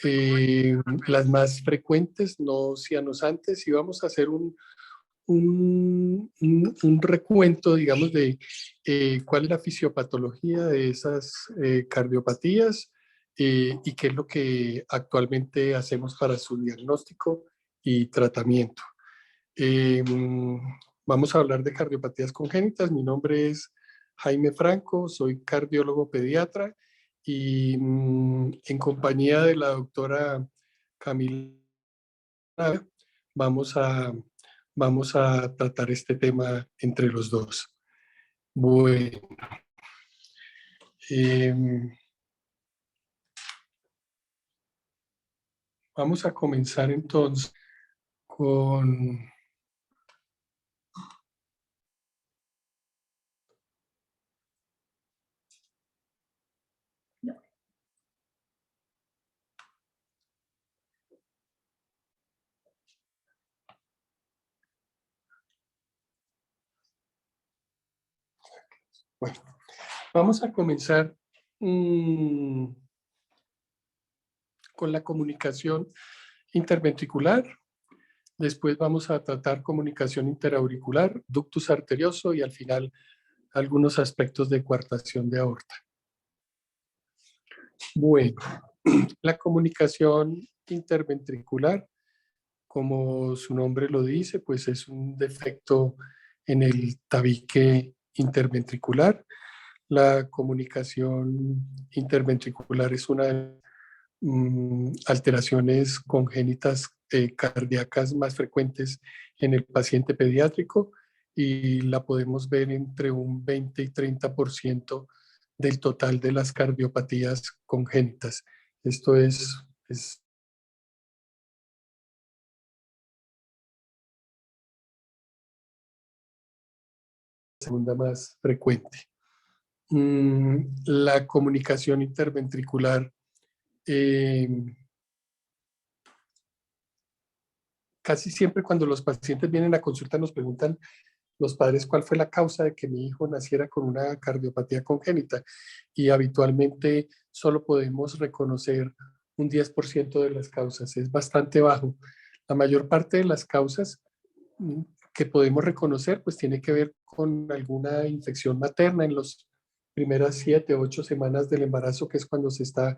eh, las más frecuentes, no cianosantes, y vamos a hacer un recuento, digamos, de cuál es la fisiopatología de esas cardiopatías y qué es lo que actualmente hacemos para su diagnóstico y tratamiento. Eh, Vamos a hablar de cardiopatías congénitas. Mi nombre es Jaime Franco, soy cardiólogo pediatra y en compañía de la doctora Camila vamos a, vamos a tratar este tema entre los dos. Bueno, eh, vamos a comenzar entonces con... Bueno, vamos a comenzar con la comunicación interventricular. Después vamos a tratar comunicación interauricular, ductus arterioso y al final algunos aspectos de coartación de aorta. Bueno, la comunicación interventricular, como su nombre lo dice, pues es un defecto en el tabique interventricular. La comunicación interventricular es una de las alteraciones congénitas cardíacas más frecuentes en el paciente pediátrico y la podemos ver entre un 20 y 30% del total de las cardiopatías congénitas. Esto es la segunda más frecuente. La comunicación interventricular casi siempre cuando los pacientes vienen a consulta nos preguntan los padres cuál fue la causa de que mi hijo naciera con una cardiopatía congénita y habitualmente solo podemos reconocer un 10% de las causas, es bastante bajo. La mayor parte de las causas que podemos reconocer pues tiene que ver con alguna infección materna en las primeras 7, 8 semanas del embarazo, que es cuando se está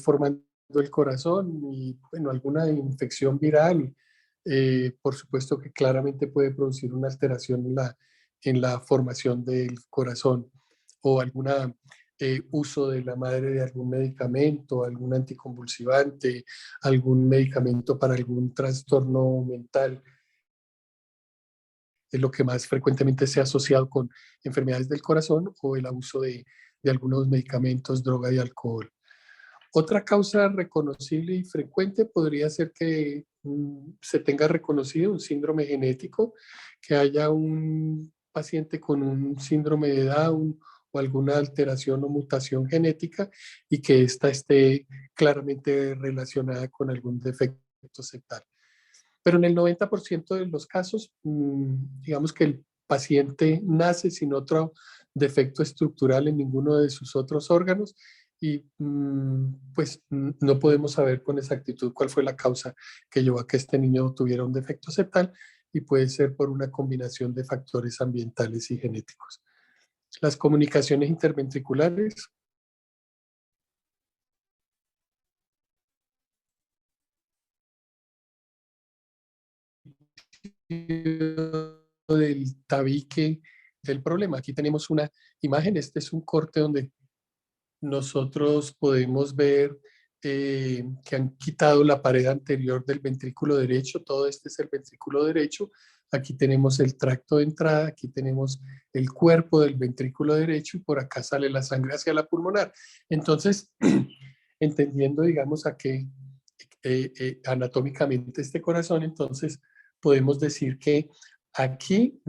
formando el corazón y bueno, alguna infección viral. Por supuesto que claramente puede producir una alteración en la formación del corazón o algún uso de la madre de algún medicamento, algún anticonvulsivante, algún medicamento para algún trastorno mental. Es lo que más frecuentemente se ha asociado con enfermedades del corazón o el abuso de algunos medicamentos, droga y alcohol. Otra causa reconocible y frecuente podría ser que se tenga reconocido un síndrome genético, que haya un paciente con un síndrome de Down o alguna alteración o mutación genética y que ésta esté claramente relacionada con algún defecto septal. Pero en el 90% de los casos, digamos que el paciente nace sin otro defecto estructural en ninguno de sus otros órganos y pues no podemos saber con exactitud cuál fue la causa que llevó a que este niño tuviera un defecto septal y puede ser por una combinación de factores ambientales y genéticos. Las comunicaciones interventriculares del tabique del problema. Aquí tenemos una imagen, este es un corte donde nosotros podemos ver que han quitado la pared anterior del ventrículo derecho, todo este es el ventrículo derecho, aquí tenemos el tracto de entrada, aquí tenemos el cuerpo del ventrículo derecho y por acá sale la sangre hacia la pulmonar. Entonces, entendiendo, digamos, a qué anatómicamente este corazón, entonces podemos decir que aquí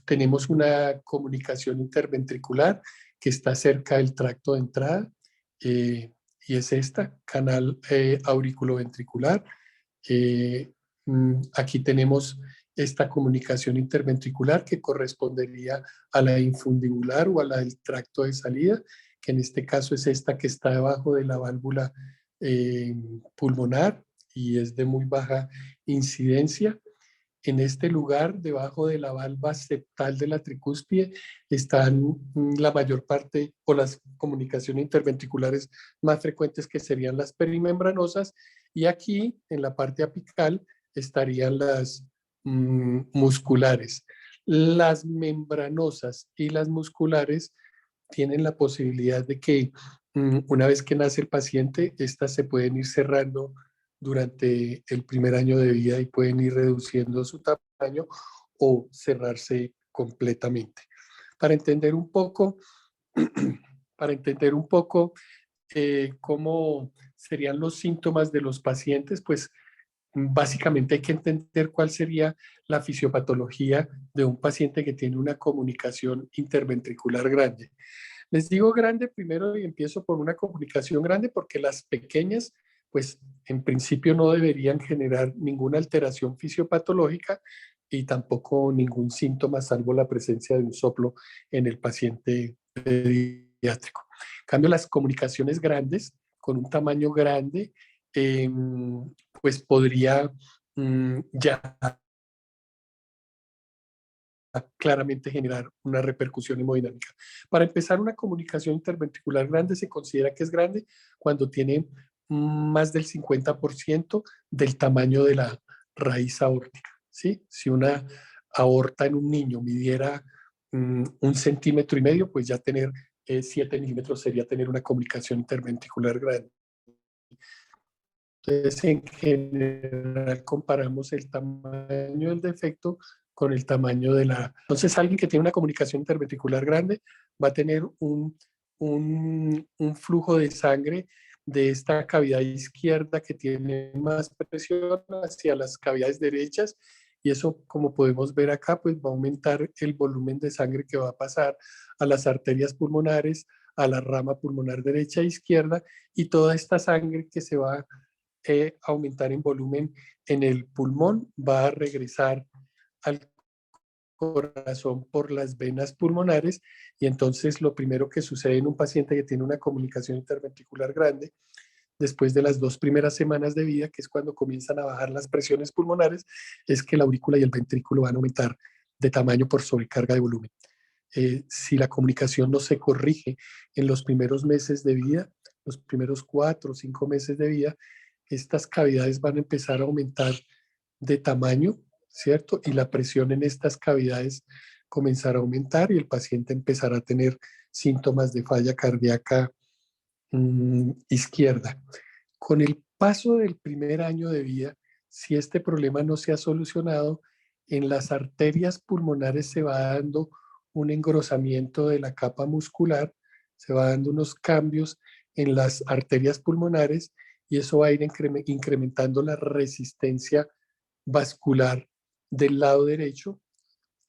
tenemos una comunicación interventricular que está cerca del tracto de entrada y es esta, canal auriculoventricular. Aquí tenemos esta comunicación interventricular que correspondería a la infundibular o a la del tracto de salida, que en este caso es esta que está debajo de la válvula pulmonar y es de muy baja incidencia. En este lugar, debajo de la valva septal de la tricúspide, están la mayor parte o las comunicaciones interventriculares más frecuentes, que serían las perimembranosas, y aquí en la parte apical estarían las musculares. Las membranosas y las musculares tienen la posibilidad de que una vez que nace el paciente, estas se pueden ir cerrando durante el primer año de vida y pueden ir reduciendo su tamaño o cerrarse completamente. Para entender un poco, para entender un poco cómo serían los síntomas de los pacientes, pues básicamente hay que entender cuál sería la fisiopatología de un paciente que tiene una comunicación interventricular grande. Les digo grande primero y empiezo por una comunicación grande porque las pequeñas, pues en principio no deberían generar ninguna alteración fisiopatológica y tampoco ningún síntoma, salvo la presencia de un soplo en el paciente pediátrico. En cambio, las comunicaciones grandes, con un tamaño grande, pues podría ya claramente generar una repercusión hemodinámica. Para empezar, una comunicación interventricular grande se considera que es grande cuando tiene más del 50% del tamaño de la raíz aórtica, ¿sí? Si una aorta en un niño midiera 1,5 centímetros, pues ya tener 7 milímetros sería tener una comunicación interventricular grande. Entonces, en general, comparamos el tamaño del defecto con el tamaño de la... Entonces, alguien que tiene una comunicación interventricular grande va a tener un flujo de sangre de esta cavidad izquierda que tiene más presión hacia las cavidades derechas, y eso, como podemos ver acá, pues va a aumentar el volumen de sangre que va a pasar a las arterias pulmonares, a la rama pulmonar derecha e izquierda, y toda esta sangre que se va aumentar en volumen en el pulmón va a regresar al corazón por las venas pulmonares, y entonces lo primero que sucede en un paciente que tiene una comunicación interventricular grande, después de las 2 primeras semanas de vida, que es cuando comienzan a bajar las presiones pulmonares, es que la aurícula y el ventrículo van a aumentar de tamaño por sobrecarga de volumen. Si la comunicación no se corrige en los primeros meses de vida, los primeros 4 o 5 meses de vida, estas cavidades van a empezar a aumentar de tamaño, ¿cierto? Y la presión en estas cavidades comenzará a aumentar y el paciente empezará a tener síntomas de falla cardíaca izquierda. Con el paso del primer año de vida, si este problema no se ha solucionado, en las arterias pulmonares se va dando un engrosamiento de la capa muscular, se va dando unos cambios en las arterias pulmonares, y eso va a ir incrementando la resistencia vascular del lado derecho.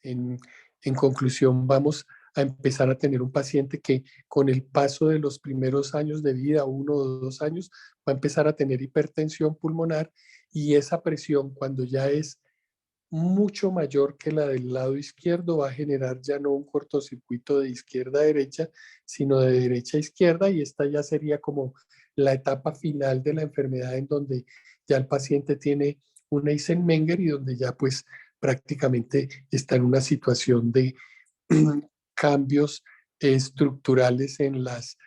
En, en conclusión, vamos a empezar a tener un paciente que con el paso de los primeros años de vida, 1 o 2 años, va a empezar a tener hipertensión pulmonar, y esa presión, cuando ya es mucho mayor que la del lado izquierdo, va a generar ya no un cortocircuito de izquierda a derecha, sino de derecha a izquierda, y esta ya sería como la etapa final de la enfermedad, en donde ya el paciente tiene una Eisenmenger y donde ya pues prácticamente está en una situación de cambios estructurales en las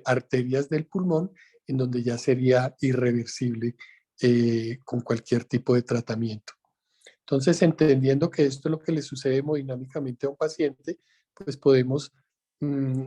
arterias del pulmón, en donde ya sería irreversible con cualquier tipo de tratamiento. Entonces, entendiendo que esto es lo que le sucede hemodinámicamente a un paciente, pues podemos mm,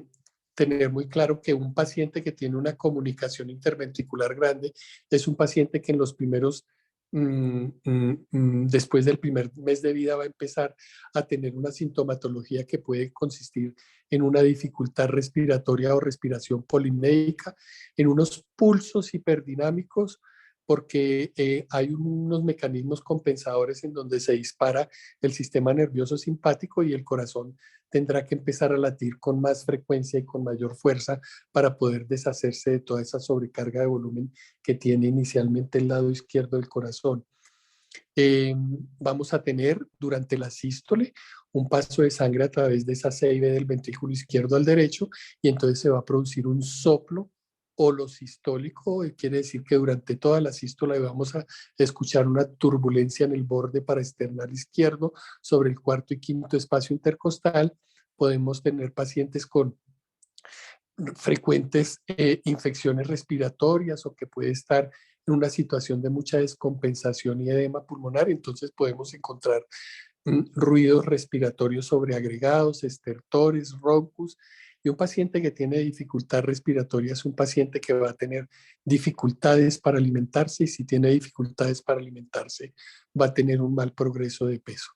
tener muy claro que un paciente que tiene una comunicación interventricular grande es un paciente que en los primeros, después del primer mes de vida, va a empezar a tener una sintomatología que puede consistir en una dificultad respiratoria o respiración polimnéica, en unos pulsos hiperdinámicos, porque hay unos mecanismos compensadores en donde se dispara el sistema nervioso simpático y el corazón tendrá que empezar a latir con más frecuencia y con mayor fuerza para poder deshacerse de toda esa sobrecarga de volumen que tiene inicialmente el lado izquierdo del corazón. Vamos a tener durante la sístole un paso de sangre a través de esa CIB del ventrículo izquierdo al derecho y entonces se va a producir un soplo holosistólico, quiere decir que durante toda la sístola vamos a escuchar una turbulencia en el borde paraesternal izquierdo sobre el cuarto y quinto espacio intercostal. Podemos tener pacientes con frecuentes infecciones respiratorias o que puede estar en una situación de mucha descompensación y edema pulmonar, entonces podemos encontrar ruidos respiratorios sobreagregados, estertores, roncus, y un paciente que tiene dificultad respiratoria es un paciente que va a tener dificultades para alimentarse y si tiene dificultades para alimentarse va a tener un mal progreso de peso.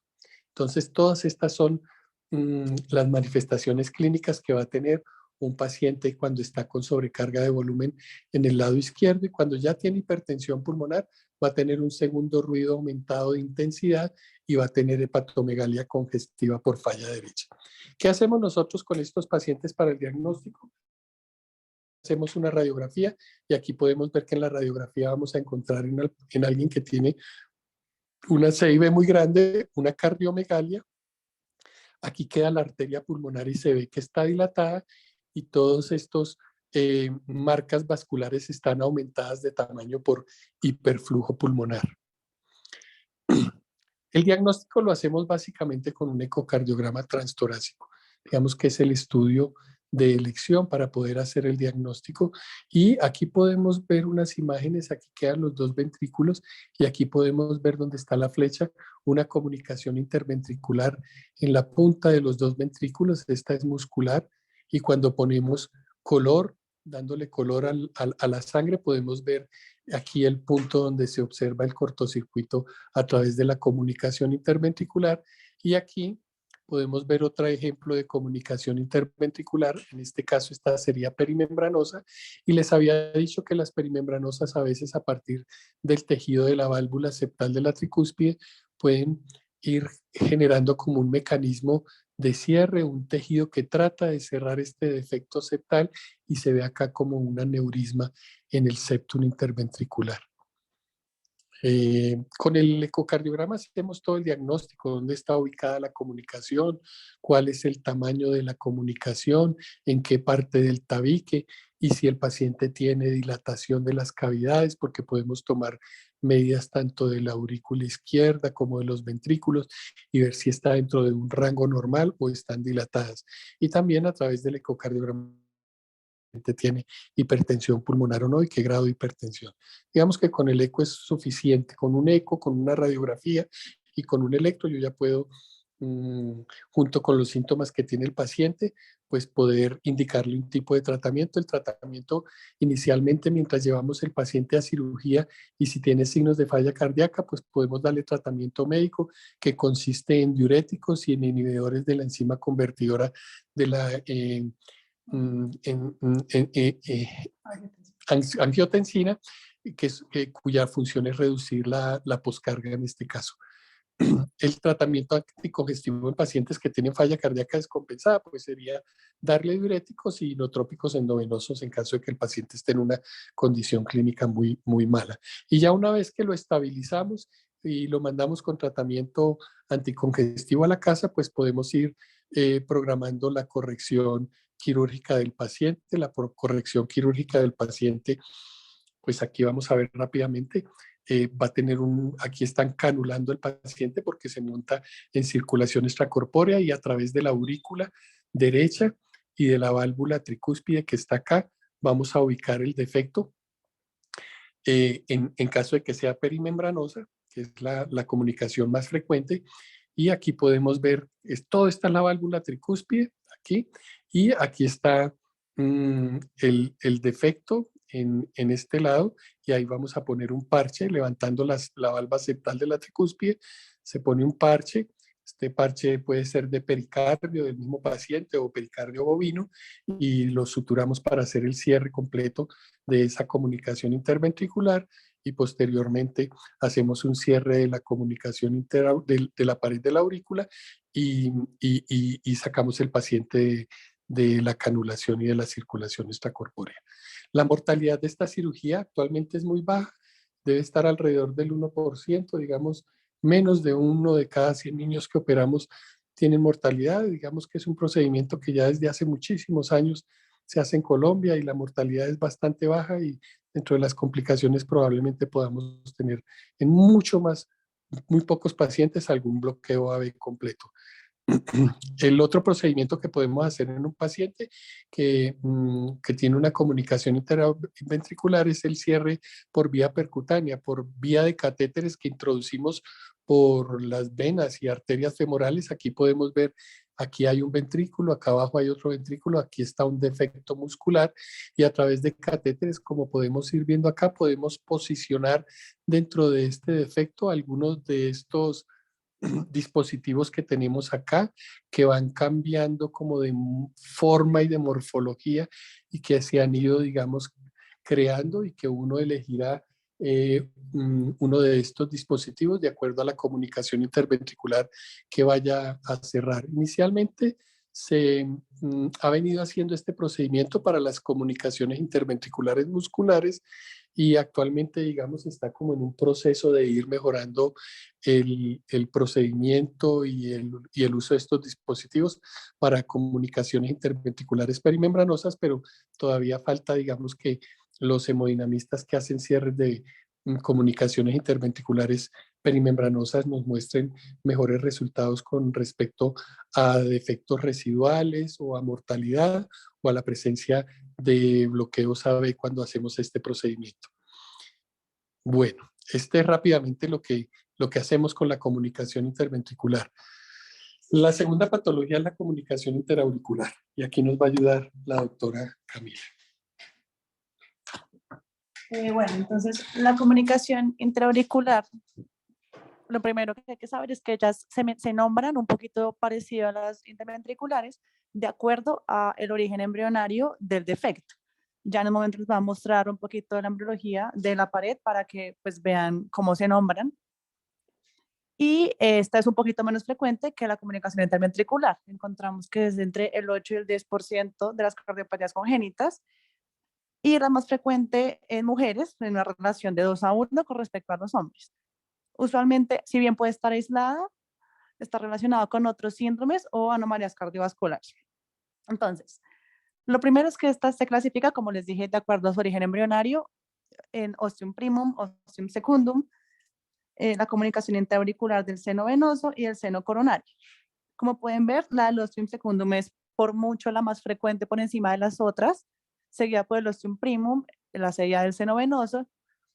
Entonces, todas estas son las manifestaciones clínicas que va a tener un paciente cuando está con sobrecarga de volumen en el lado izquierdo y cuando ya tiene hipertensión pulmonar va a tener un segundo ruido aumentado de intensidad y va a tener hepatomegalia congestiva por falla derecha. ¿Qué hacemos nosotros con estos pacientes para el diagnóstico? Hacemos una radiografía y aquí podemos ver que en la radiografía vamos a encontrar en alguien que tiene una CIB muy grande, una cardiomegalia. Aquí queda la arteria pulmonar y se ve que está dilatada y todos estos marcas vasculares están aumentadas de tamaño por hiperflujo pulmonar. El diagnóstico lo hacemos básicamente con un ecocardiograma transtorácico, digamos que es el estudio de elección para poder hacer el diagnóstico y aquí podemos ver unas imágenes, aquí quedan los dos ventrículos y aquí podemos ver dónde está la flecha, una comunicación interventricular en la punta de los dos ventrículos, esta es muscular y cuando ponemos color, dándole color a la sangre, podemos ver aquí el punto donde se observa el cortocircuito a través de la comunicación interventricular y aquí podemos ver otro ejemplo de comunicación interventricular, en este caso esta sería perimembranosa y les había dicho que las perimembranosas a veces a partir del tejido de la válvula septal de la tricúspide pueden ir generando como un mecanismo de cierre, un tejido que trata de cerrar este defecto septal y se ve acá como un aneurisma en el septum interventricular. Con el ecocardiograma hacemos todo el diagnóstico, dónde está ubicada la comunicación, cuál es el tamaño de la comunicación, en qué parte del tabique y si el paciente tiene dilatación de las cavidades, porque podemos tomar medidas tanto de la aurícula izquierda como de los ventrículos y ver si está dentro de un rango normal o están dilatadas. Y también a través del ecocardiograma tiene hipertensión pulmonar o no y qué grado de hipertensión. Digamos que con el eco es suficiente, con un eco, con una radiografía y con un electro yo ya puedo, junto con los síntomas que tiene el paciente, pues poder indicarle un tipo de tratamiento. El tratamiento inicialmente mientras llevamos el paciente a cirugía y si tiene signos de falla cardíaca, pues podemos darle tratamiento médico que consiste en diuréticos y en inhibidores de la enzima convertidora de la angiotensina, cuya función es reducir la poscarga en este caso. El tratamiento anticongestivo en pacientes que tienen falla cardíaca descompensada, pues sería darle diuréticos y inotrópicos endovenosos en caso de que el paciente esté en una condición clínica muy, muy mala. Y ya una vez que lo estabilizamos y lo mandamos con tratamiento anticongestivo a la casa, pues podemos ir programando la corrección quirúrgica del paciente. La corrección quirúrgica del paciente, pues aquí vamos a ver rápidamente, va a tener aquí están canulando el paciente porque se monta en circulación extracorpórea y a través de la aurícula derecha y de la válvula tricúspide que está acá, vamos a ubicar el defecto. En caso de que sea perimembranosa, que es la comunicación más frecuente, y aquí podemos ver, todo está en la válvula tricúspide, aquí, y aquí está el defecto en este lado, y ahí vamos a poner un parche, levantando la valva septal de la tricúspide, se pone un parche, este parche puede ser de pericardio del mismo paciente o pericardio bovino, y lo suturamos para hacer el cierre completo de esa comunicación interventricular y posteriormente hacemos un cierre de la comunicación de la pared de la aurícula y sacamos el paciente de la canulación y de la circulación extracorpórea. La mortalidad de esta cirugía actualmente es muy baja, debe estar alrededor del 1%, digamos, menos de 1 de cada 100 niños que operamos tienen mortalidad. Digamos que es un procedimiento que ya desde hace muchísimos años se hace en Colombia y la mortalidad es bastante baja y dentro de las complicaciones probablemente podamos tener en muy pocos pacientes algún bloqueo AV completo. El otro procedimiento que podemos hacer en un paciente que tiene una comunicación interventricular es el cierre por vía percutánea, por vía de catéteres que introducimos por las venas y arterias femorales. Aquí podemos ver, aquí hay un ventrículo, acá abajo hay otro ventrículo, aquí está un defecto muscular y a través de catéteres, como podemos ir viendo acá, podemos posicionar dentro de este defecto algunos de estos dispositivos que tenemos acá que van cambiando como de forma y de morfología y que se han ido, digamos, creando y que uno elegirá uno de estos dispositivos de acuerdo a la comunicación interventricular que vaya a cerrar. Inicialmente se ha venido haciendo este procedimiento para las comunicaciones interventriculares musculares y actualmente, digamos, está como en un proceso de ir mejorando el procedimiento y el uso de estos dispositivos para comunicaciones interventriculares perimembranosas, pero todavía falta, digamos, que los hemodinamistas que hacen cierres de comunicaciones interventriculares perimembranosas nos muestren mejores resultados con respecto a defectos residuales o a mortalidad o a la presencia de bloqueos AV cuando hacemos este procedimiento. Bueno, este es rápidamente lo que hacemos con la comunicación interventricular. La segunda patología es la comunicación interauricular y aquí nos va a ayudar la doctora Camila. Bueno, entonces la comunicación intraauricular, lo primero que hay que saber es que ellas se nombran un poquito parecido a las interventriculares de acuerdo al origen embrionario del defecto. Ya en un momento les va a mostrar un poquito de la embriología de la pared para que pues vean cómo se nombran. Y esta es un poquito menos frecuente que la comunicación interventricular. Encontramos que es entre el 8 y el 10% de las cardiopatías congénitas y la más frecuente en mujeres en una relación de 2:1 con respecto a los hombres. Usualmente, si bien puede estar aislada, está relacionada con otros síndromes o anomalías cardiovasculares. Entonces, lo primero es que esta se clasifica, como les dije, de acuerdo a su origen embrionario, en ostium primum, ostium secundum, la comunicación intraauricular del seno venoso y el seno coronario. Como pueden ver, la del ostium secundum es por mucho la más frecuente por encima de las otras, seguida por el ostium primum, la seguida del seno venoso,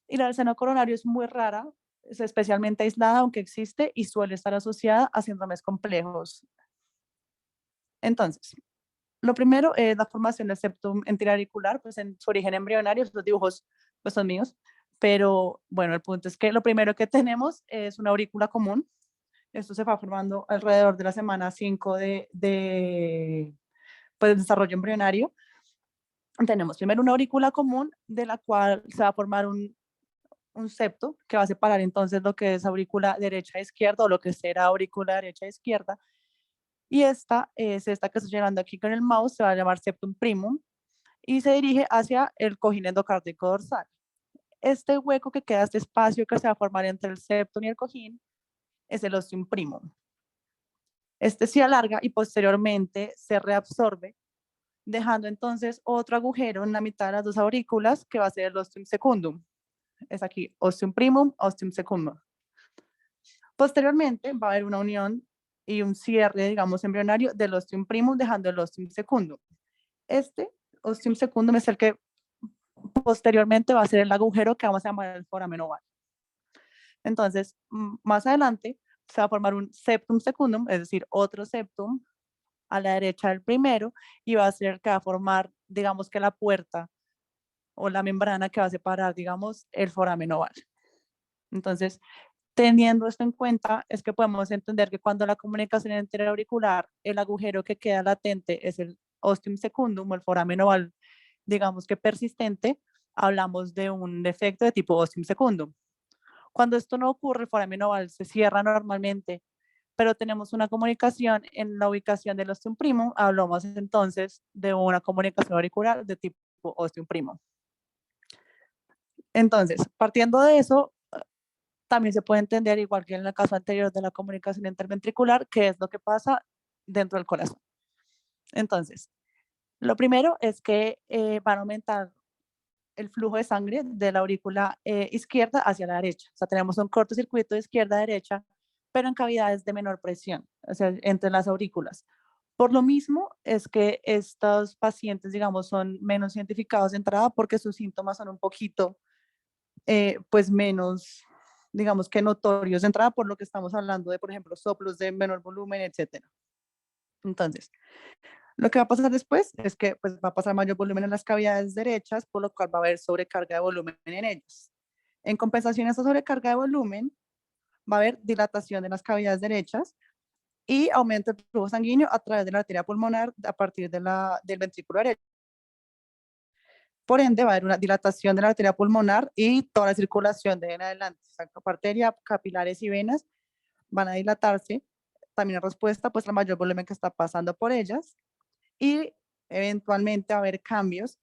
y la del seno coronario es muy rara, es especialmente aislada, aunque existe y suele estar asociada a síndromes complejos. Entonces, lo primero es la formación del septum interauricular, pues en su origen embrionario, estos dibujos pues son míos, pero bueno, el punto es que lo primero que tenemos es una aurícula común. Esto se va formando alrededor de la semana 5 pues, desarrollo embrionario. Tenemos primero una aurícula común de la cual se va a formar un septo que va a separar entonces lo que es aurícula derecha e izquierda o lo que será aurícula derecha e izquierda. Y esta es esta que estoy llenando aquí con el mouse, se va a llamar septum primum y se dirige hacia el cojín endocárdico dorsal. Este hueco que queda, este espacio que se va a formar entre el septum y el cojín, es el ostium primum. Este se alarga y posteriormente se reabsorbe, dejando entonces otro agujero en la mitad de las dos aurículas que va a ser el ostium secundum. Es aquí, ostium primum, ostium secundum. Posteriormente va a haber una unión y un cierre, digamos, embrionario del ostium primum, dejando el ostium secundum. Este ostium secundum es el que posteriormente va a ser el agujero que vamos a llamar el foramen oval. Entonces, más adelante se va a formar un septum secundum, es decir, otro septum a la derecha del primero y va a ser el que va a formar, digamos que la puerta o la membrana que va a separar, digamos, el foramen oval. Entonces, teniendo esto en cuenta, es que podemos entender que cuando la comunicación interauricular, el agujero que queda latente es el ostium secundum o el foramen oval, digamos que persistente, hablamos de un defecto de tipo ostium secundum. Cuando esto no ocurre, el foramen oval se cierra normalmente, pero tenemos una comunicación en la ubicación del ostium primum, hablamos entonces de una comunicación auricular de tipo ostium primum. Entonces, partiendo de eso, también se puede entender, igual que en el caso anterior de la comunicación interventricular, qué es lo que pasa dentro del corazón. Entonces, lo primero es que van a aumentar el flujo de sangre de la aurícula izquierda hacia la derecha. O sea, tenemos un cortocircuito de izquierda a derecha, pero en cavidades de menor presión, o sea, entre las aurículas. Por lo mismo es que estos pacientes, digamos, son menos identificados de entrada porque sus síntomas son un poquito, pues menos, digamos que notorios de entrada por lo que estamos hablando de, por ejemplo, soplos de menor volumen, etcétera. Entonces, lo que va a pasar después es que pues, va a pasar mayor volumen en las cavidades derechas, por lo cual va a haber sobrecarga de volumen en ellas. En compensación a esta sobrecarga de volumen, va a haber dilatación de las cavidades derechas y aumento del flujo sanguíneo a través de la arteria pulmonar a partir del ventrículo derecho. Por ende, va a haber una dilatación de la arteria pulmonar y toda la circulación de en adelante. O sea, arteria, capilares y venas van a dilatarse. También en respuesta pues, al mayor volumen que está pasando por ellas. Y eventualmente va a haber cambios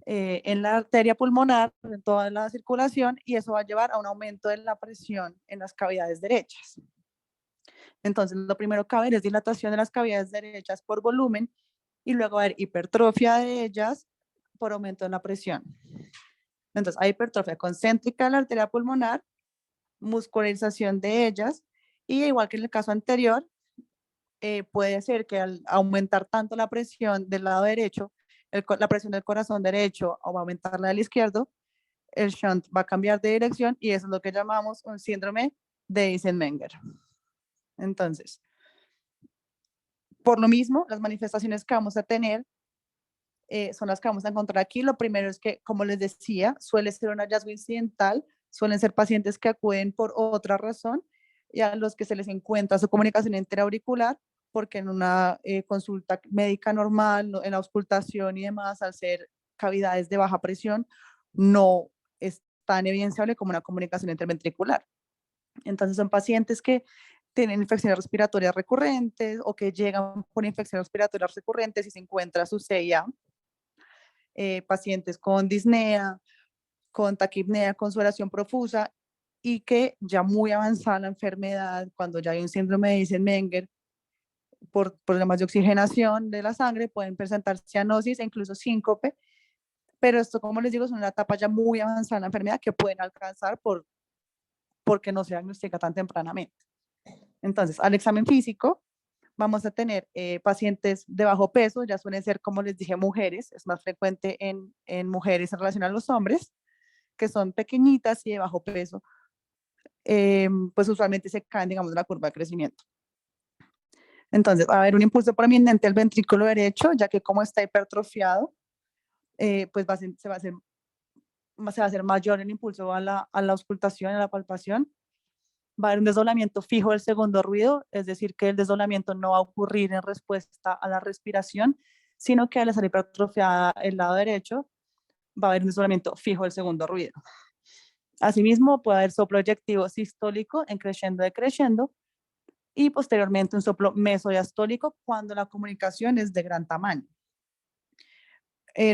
en la arteria pulmonar, en toda la circulación, y eso va a llevar a un aumento de la presión en las cavidades derechas. Entonces, lo primero que va a haber es dilatación de las cavidades derechas por volumen y luego va a haber hipertrofia de ellas por aumento de la presión. Entonces, hay hipertrofia concéntrica de la arteria pulmonar, muscularización de ellas, y igual que en el caso anterior, puede ser que al aumentar tanto la presión del lado derecho, la presión del corazón derecho o va a aumentar la del izquierdo, el shunt va a cambiar de dirección y eso es lo que llamamos un síndrome de Eisenmenger. Entonces, por lo mismo, las manifestaciones que vamos a tener son las que vamos a encontrar aquí. Lo primero es que, como les decía, suele ser un hallazgo incidental, suelen ser pacientes que acuden por otra razón y a los que se les encuentra su comunicación interauricular, porque en una consulta médica normal, en la auscultación y demás, al ser cavidades de baja presión, no es tan evidenciable como una comunicación interventricular. Entonces son pacientes que tienen infecciones respiratorias recurrentes o que llegan por infecciones respiratorias recurrentes y se encuentra su CIA, pacientes con disnea, con taquipnea, con sudoración profusa y que ya muy avanzada la enfermedad, cuando ya hay un síndrome de Eisenmenger, por problemas de oxigenación de la sangre, pueden presentar cianosis e incluso síncope, pero esto, como les digo, es una etapa ya muy avanzada en la enfermedad que pueden alcanzar porque no se diagnostica tan tempranamente. Entonces, al examen físico, vamos a tener pacientes de bajo peso, ya suelen ser, como les dije, mujeres, es más frecuente en mujeres en relación a los hombres, que son pequeñitas y de bajo peso, pues usualmente se caen, digamos, de la curva de crecimiento. Entonces, va a haber un impulso prominente al ventrículo derecho, ya que como está hipertrofiado, pues se va a hacer mayor el impulso a la auscultación, a la palpación. Va a haber un desdoblamiento fijo del segundo ruido, es decir, que el desdoblamiento no va a ocurrir en respuesta a la respiración, sino que al estar hipertrofiada el lado derecho, va a haber un desdoblamiento fijo del segundo ruido. Asimismo, puede haber soplo eyectivo sistólico en crescendo decreciendo y posteriormente un soplo mesodiastólico cuando la comunicación es de gran tamaño.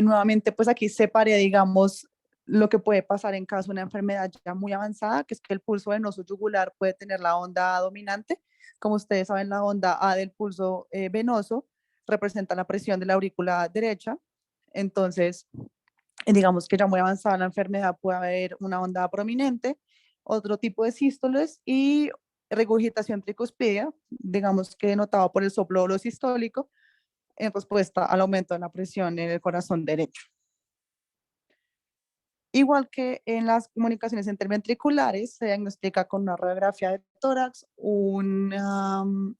Nuevamente, pues aquí separé, digamos, lo que puede pasar en caso de una enfermedad ya muy avanzada, que es que el pulso venoso yugular puede tener la onda A dominante. Como ustedes saben, la onda A del pulso venoso representa la presión de la aurícula derecha. Entonces, digamos que ya muy avanzada la enfermedad puede haber una onda A prominente, otro tipo de sístoles y regurgitación tricuspidia, digamos que notado por el soplo sistólico, en respuesta al aumento de la presión en el corazón derecho. Igual que en las comunicaciones interventriculares, se diagnostica con una radiografía de tórax, un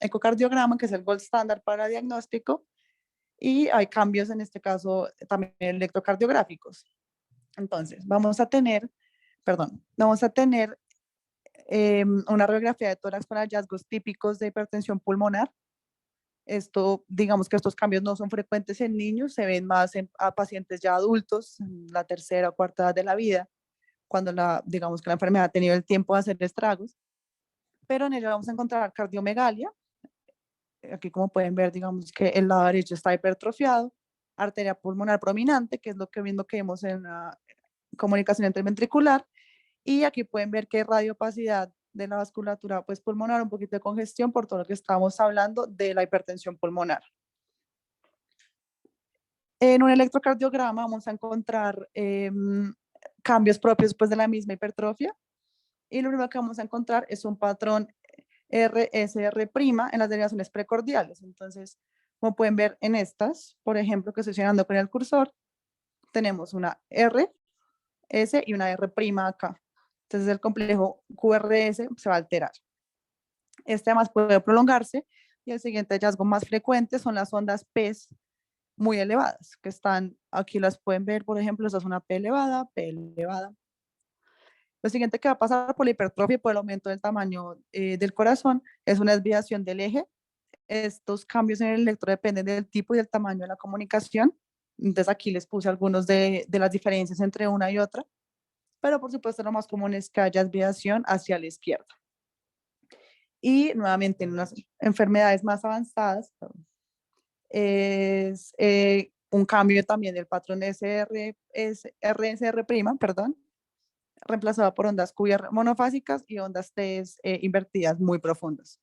ecocardiograma, que es el gold standard para diagnóstico, y hay cambios en este caso también electrocardiográficos. Entonces, vamos a tener una radiografía de tórax con hallazgos típicos de hipertensión pulmonar. Esto, digamos que estos cambios no son frecuentes en niños, se ven más a pacientes ya adultos, en la tercera o cuarta edad de la vida, cuando digamos que la enfermedad ha tenido el tiempo de hacer estragos. Pero en ello vamos a encontrar cardiomegalia. Aquí, como pueden ver, digamos que el lado derecho está hipertrofiado, arteria pulmonar prominente, que es lo mismo que vemos en la comunicación interventricular, y aquí pueden ver que hay radiopacidad de la vasculatura pues, pulmonar, un poquito de congestión por todo lo que estábamos hablando de la hipertensión pulmonar. En un electrocardiograma vamos a encontrar cambios propios pues, de la misma hipertrofia, y lo primero que vamos a encontrar es un patrón RSR' en las derivaciones precordiales. Entonces, como pueden ver en estas, por ejemplo, que estoy señalando con el cursor, tenemos una R, S y una R' acá. Entonces el complejo QRS se va a alterar. Este además puede prolongarse, y el siguiente hallazgo más frecuente son las ondas P muy elevadas, que están, aquí las pueden ver, por ejemplo, esta es una P elevada, P elevada. Lo siguiente que va a pasar por la hipertrofia y por el aumento del tamaño del corazón es una desviación del eje. Estos cambios en el electro dependen del tipo y del tamaño de la comunicación. Entonces aquí les puse algunos de las diferencias entre una y otra, pero por supuesto lo más común es que haya desviación hacia la izquierda. Y nuevamente en unas enfermedades más avanzadas es un cambio también del patrón RSR', perdón, reemplazado por ondas QR monofásicas y ondas T invertidas muy profundas.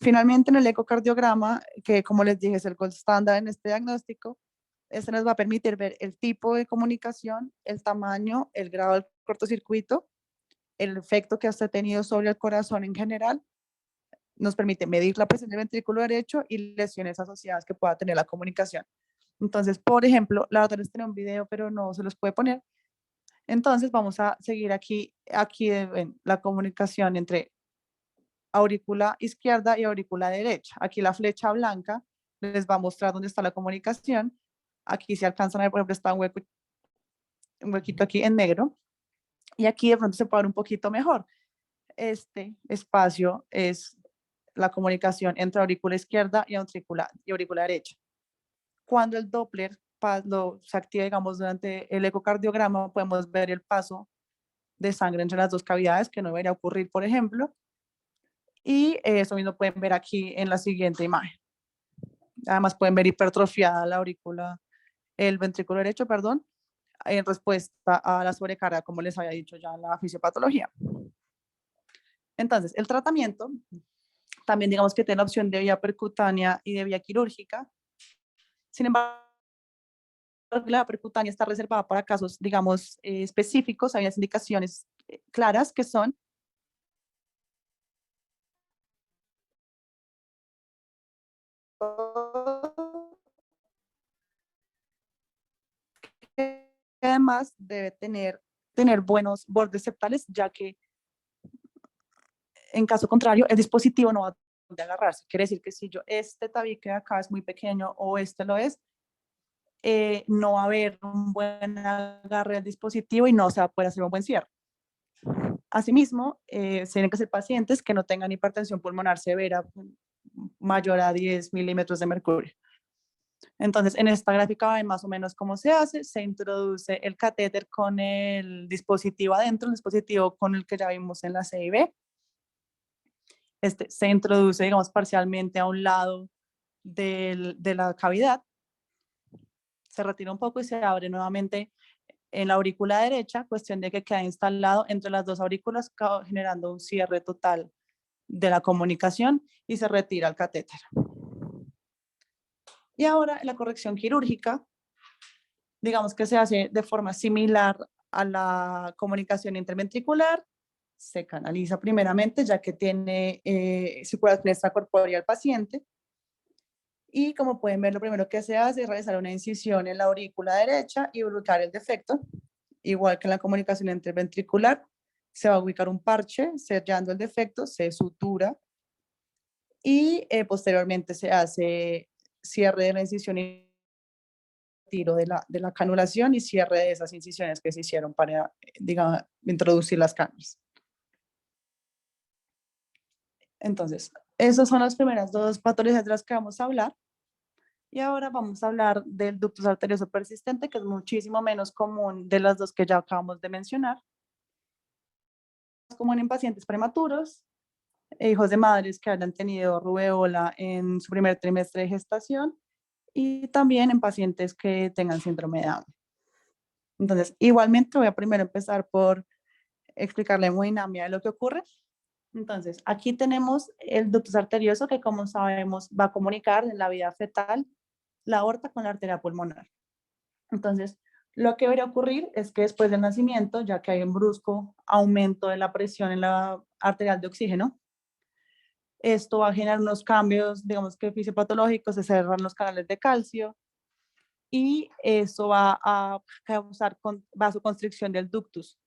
Finalmente, en el ecocardiograma, que como les dije es el gold standard en este diagnóstico, este nos va a permitir ver el tipo de comunicación, el tamaño, el grado del cortocircuito, el efecto que ha tenido sobre el corazón en general. Nos permite medir la presión del ventrículo derecho y lesiones asociadas que pueda tener la comunicación. Entonces, por ejemplo, la otra les tenía un video, pero no se los puede poner. Entonces, vamos a seguir aquí ven, la comunicación entre aurícula izquierda y aurícula derecha. Aquí la flecha blanca les va a mostrar dónde está la comunicación. Aquí se alcanzan a ver, por ejemplo, está un huequito aquí en negro. Y aquí de pronto se puede ver un poquito mejor. Este espacio es la comunicación entre aurícula izquierda y aurícula derecha. Cuando el Doppler se activa, digamos, durante el ecocardiograma, podemos ver el paso de sangre entre las dos cavidades, que no debería ocurrir, por ejemplo. Y eso mismo pueden ver aquí en la siguiente imagen. Además pueden ver hipertrofiada la aurícula, el ventrículo derecho, perdón, en respuesta a la sobrecarga, como les había dicho ya en la fisiopatología. Entonces, el tratamiento, también digamos que tiene la opción de vía percutánea y de vía quirúrgica. Sin embargo, la percutánea está reservada para casos, digamos, específicos. Hay unas indicaciones claras que son que además debe tener buenos bordes septales, ya que en caso contrario el dispositivo no va a poder agarrarse. Quiere decir que si yo este tabique de acá es muy pequeño o este lo es, no va a haber un buen agarre del dispositivo y no se va a poder hacer un buen cierre. Asimismo, tienen que ser pacientes que no tengan hipertensión pulmonar severa mayor a 10 milímetros de mercurio. Entonces, en esta gráfica ven más o menos cómo se hace. Se introduce el catéter con el dispositivo adentro, el dispositivo con el que ya vimos en la CIB. Se introduce, digamos, parcialmente a un lado de la cavidad. Se retira un poco y se abre nuevamente en la aurícula derecha, cuestión de que queda instalado entre las dos aurículas, generando un cierre total de la comunicación, y se retira el catéter. Y ahora la corrección quirúrgica, digamos que se hace de forma similar a la comunicación interventricular. Se canaliza primeramente, ya que tiene circulación extracorpórea al paciente. Y como pueden ver, lo primero que se hace es realizar una incisión en la aurícula derecha y ubicar el defecto. Igual que en la comunicación interventricular, se va a ubicar un parche sellando el defecto, se sutura y posteriormente se hace cierre de la incisión y tiro de la canulación y cierre de esas incisiones que se hicieron para, digamos, introducir las cánulas. Entonces, esas son las primeras dos patologías de las que vamos a hablar. Y ahora vamos a hablar del ductus arterioso persistente, que es muchísimo menos común de las dos que ya acabamos de mencionar. Es común en pacientes prematuros, hijos de madres que hayan tenido rubeola en su primer trimestre de gestación, y también en pacientes que tengan síndrome de Down. Entonces, igualmente voy a primero empezar por explicar la hemodinamia de lo que ocurre. Entonces, aquí tenemos el ductus arterioso que, como sabemos, va a comunicar en la vida fetal la aorta con la arteria pulmonar. Entonces, lo que debería ocurrir es que después del nacimiento, ya que hay un brusco aumento de la presión en la arterial de oxígeno, esto va a generar unos cambios, digamos que fisiopatológicos, se cerran los canales de calcio y eso va a causar vasoconstricción del ductus.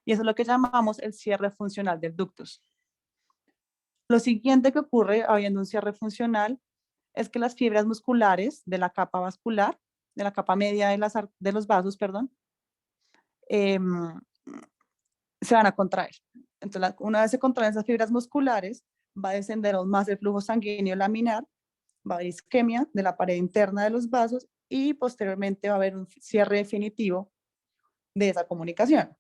Y eso es lo que llamamos el cierre funcional del ductus. Lo siguiente que ocurre habiendo un cierre funcional es que las fibras musculares de la capa vascular, de la capa media de los vasos, perdón, se van a contraer. Entonces, una vez se contraen esas fibras musculares, va a descender aún más el flujo sanguíneo laminar, va a haber isquemia de la pared interna de los vasos y posteriormente va a haber un cierre definitivo de esa comunicación.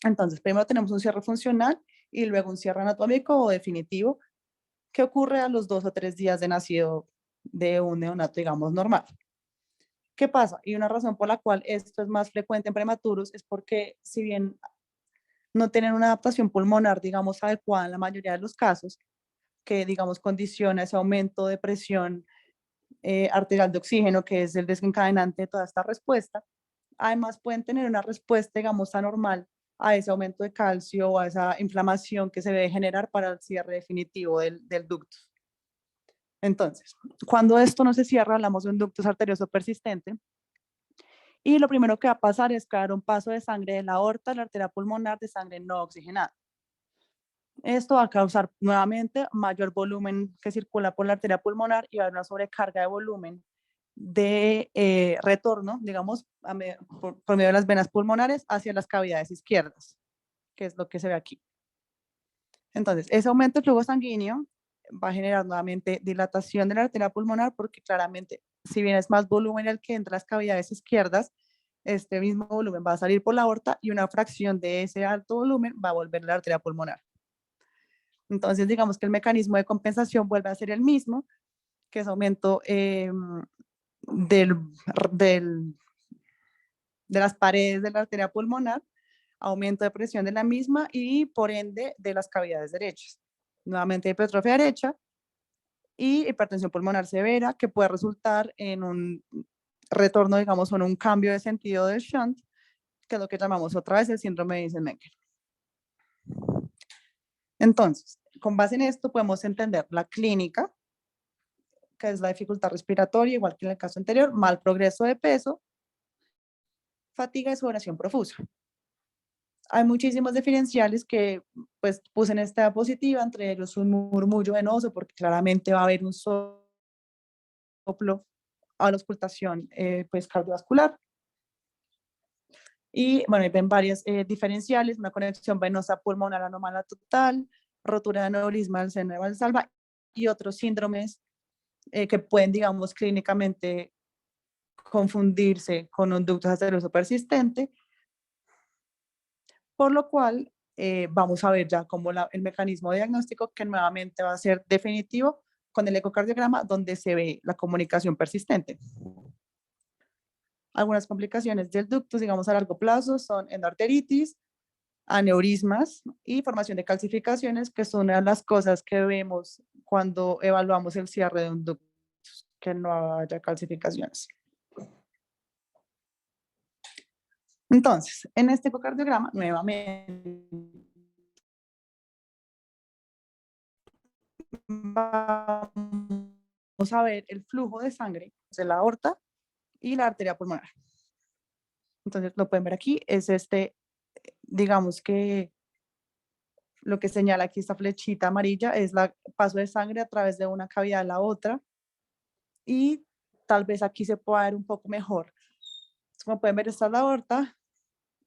Entonces, primero tenemos un cierre funcional y luego un cierre anatómico o definitivo que ocurre a los 2 o 3 días de nacido de un neonato, digamos, normal. ¿Qué pasa? Y una razón por la cual esto es más frecuente en prematuros es porque si bien no tienen una adaptación pulmonar, digamos, adecuada en la mayoría de los casos, que, digamos, condiciona ese aumento de presión arterial de oxígeno, que es el desencadenante de toda esta respuesta, además pueden tener una respuesta, digamos, anormal a ese aumento de calcio o a esa inflamación que se debe generar para el cierre definitivo del ducto. Entonces, cuando esto no se cierra, hablamos de un ductus arterioso persistente y lo primero que va a pasar es crear un paso de sangre de la aorta a la arteria pulmonar de sangre no oxigenada. Esto va a causar nuevamente mayor volumen que circula por la arteria pulmonar y va a haber una sobrecarga de volumen de retorno, digamos, por medio de las venas pulmonares hacia las cavidades izquierdas, que es lo que se ve aquí. Entonces, ese aumento del flujo sanguíneo va a generar nuevamente dilatación de la arteria pulmonar porque claramente, si bien es más volumen el que entra a las cavidades izquierdas, este mismo volumen va a salir por la aorta y una fracción de ese alto volumen va a volver a la arteria pulmonar. Entonces, digamos que el mecanismo de compensación vuelve a ser el mismo, que es aumento de las paredes de la arteria pulmonar, aumento de presión de la misma y por ende de las cavidades derechas. Nuevamente hipertrofia derecha y hipertensión pulmonar severa que puede resultar en un retorno, digamos, o en un cambio de sentido del shunt, que es lo que llamamos otra vez el síndrome de Eisenmenger. Entonces, con base en esto podemos entender la clínica, que es la dificultad respiratoria, igual que en el caso anterior, mal progreso de peso, fatiga y sudoración profusa. Hay muchísimos diferenciales que pues puse en esta diapositiva, entre ellos un murmullo venoso, porque claramente va a haber un soplo a la auscultación pues cardiovascular. Y bueno, ven varias diferenciales, una conexión venosa pulmonar anómala total, rotura de aneurisma del seno de Valsalva y otros síndromes que pueden, digamos, clínicamente confundirse con un ductus arterioso persistente, por lo cual vamos a ver ya como el mecanismo diagnóstico que nuevamente va a ser definitivo con el ecocardiograma donde se ve la comunicación persistente. Algunas complicaciones del ductus, digamos a largo plazo, son endoarteritis, aneurismas y formación de calcificaciones, que son una de las cosas que vemos cuando evaluamos el cierre de un ductus, que no haya calcificaciones. Entonces, en este ecocardiograma, nuevamente, vamos a ver el flujo de sangre de la aorta y la arteria pulmonar. Entonces, lo pueden ver aquí, es digamos que lo que señala aquí esta flechita amarilla es el paso de sangre a través de una cavidad a la otra y tal vez aquí se pueda ver un poco mejor. Como pueden ver, esta es la aorta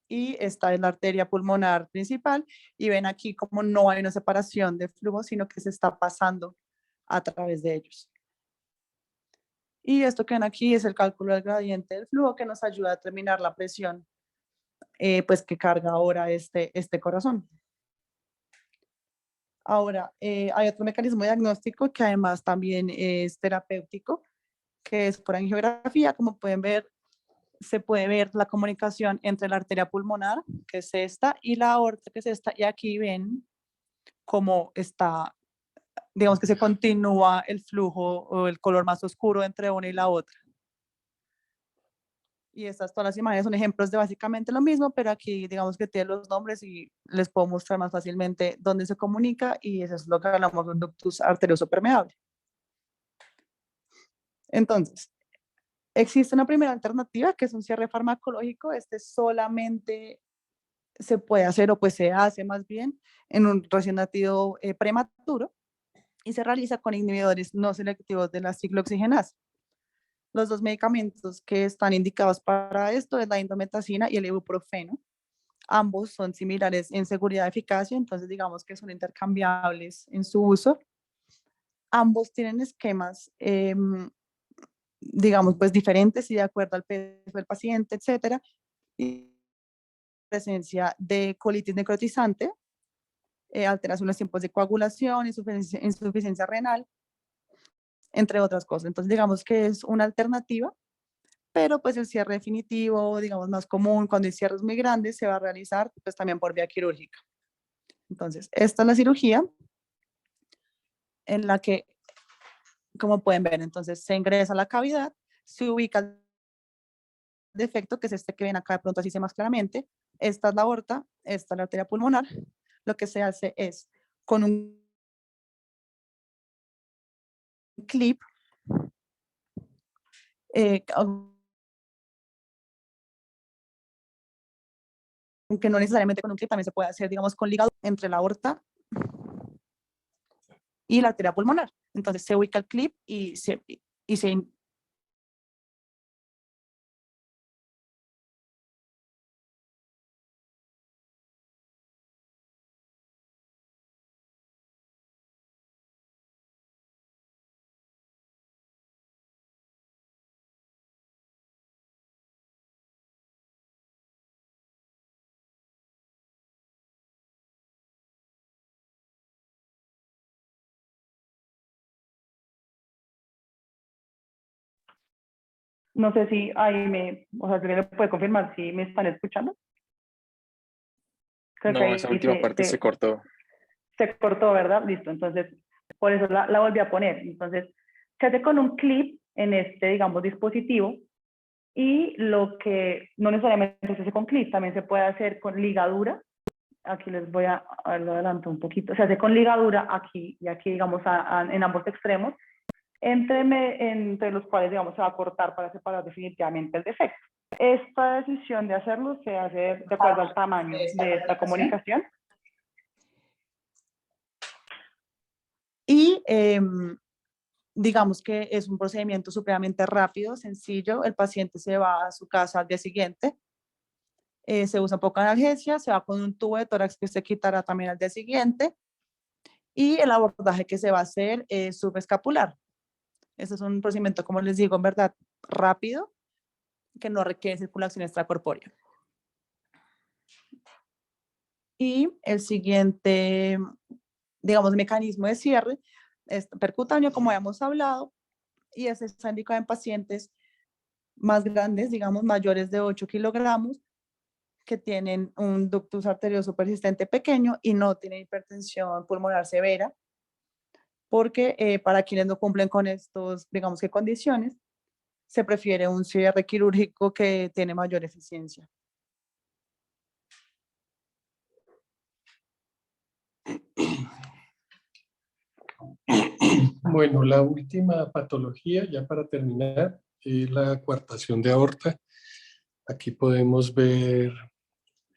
y esta es la arteria pulmonar principal y ven aquí como no hay una separación de flujo, sino que se está pasando a través de ellos. Y esto que ven aquí es el cálculo del gradiente del flujo que nos ayuda a determinar la presión pues que carga ahora este corazón. Ahora, hay otro mecanismo diagnóstico que además también es terapéutico, que es por angiografía. Como pueden ver, se puede ver la comunicación entre la arteria pulmonar, que es esta, y la aorta, que es esta, y aquí ven cómo está, digamos que se continúa el flujo o el color más oscuro entre una y la otra. Y estas todas las imágenes son ejemplos de básicamente lo mismo, pero aquí digamos que tiene los nombres y les puedo mostrar más fácilmente dónde se comunica, y eso es lo que hablamos de un ductus arterioso permeable. Entonces, existe una primera alternativa que es un cierre farmacológico. Este solamente se puede hacer, o pues se hace más bien, en un recién nacido prematuro, y se realiza con inhibidores no selectivos de la ciclooxigenasa. Los dos medicamentos que están indicados para esto es la indometacina y el ibuprofeno. Ambos son similares en seguridad y eficacia, entonces digamos que son intercambiables en su uso. Ambos tienen esquemas, digamos, pues diferentes y de acuerdo al peso del paciente, etcétera. Y presencia de colitis necrotizante, alteración en los tiempos de coagulación, insuficiencia renal, entre otras cosas. Entonces, digamos que es una alternativa, pero pues el cierre definitivo, digamos más común, cuando hay cierres muy grandes, se va a realizar pues también por vía quirúrgica. Entonces, esta es la cirugía en la que, como pueden ver, entonces se ingresa a la cavidad, se ubica el defecto, que es este que ven acá de pronto así se más claramente. Esta es la aorta, esta es la arteria pulmonar. Lo que se hace es con un clip, aunque no necesariamente con un clip, también se puede hacer, digamos, con ligadura entre la aorta y la arteria pulmonar. Entonces se ubica el clip y se no sé si ahí o sea, me puede confirmar si me están escuchando. Creo que No, esa ahí última parte se cortó. se cortó, ¿verdad? Listo, entonces por eso la volví a poner. Entonces se hace con un clip en este, digamos, dispositivo, y lo que no necesariamente se hace con clip, también se puede hacer con ligadura. Aquí les voy a lo adelanto un poquito. Se hace con ligadura aquí y aquí, digamos, en ambos extremos, entre los cuales, digamos, se va a cortar para separar definitivamente el defecto. Esta decisión de hacerlo se hace de acuerdo al tamaño de esta comunicación. Y digamos que es un procedimiento supremamente rápido, sencillo. El paciente se va a su casa al día siguiente, se usa poca analgesia, se va con un tubo de tórax que se quitará también al día siguiente, y el abordaje que se va a hacer es subescapular. Ese es un procedimiento, como les digo, en verdad rápido, que no requiere circulación extracorpórea. Y el siguiente, digamos, mecanismo de cierre es percutáneo, como hemos hablado, y ese está indicado en pacientes más grandes, digamos, mayores de 8 kilogramos, que tienen un ductus arterioso persistente pequeño y no tienen hipertensión pulmonar severa, porque para quienes no cumplen con estos, digamos que condiciones, se prefiere un cierre quirúrgico que tiene mayor eficiencia. Bueno, la última patología, ya para terminar, es la coartación de aorta. Aquí podemos ver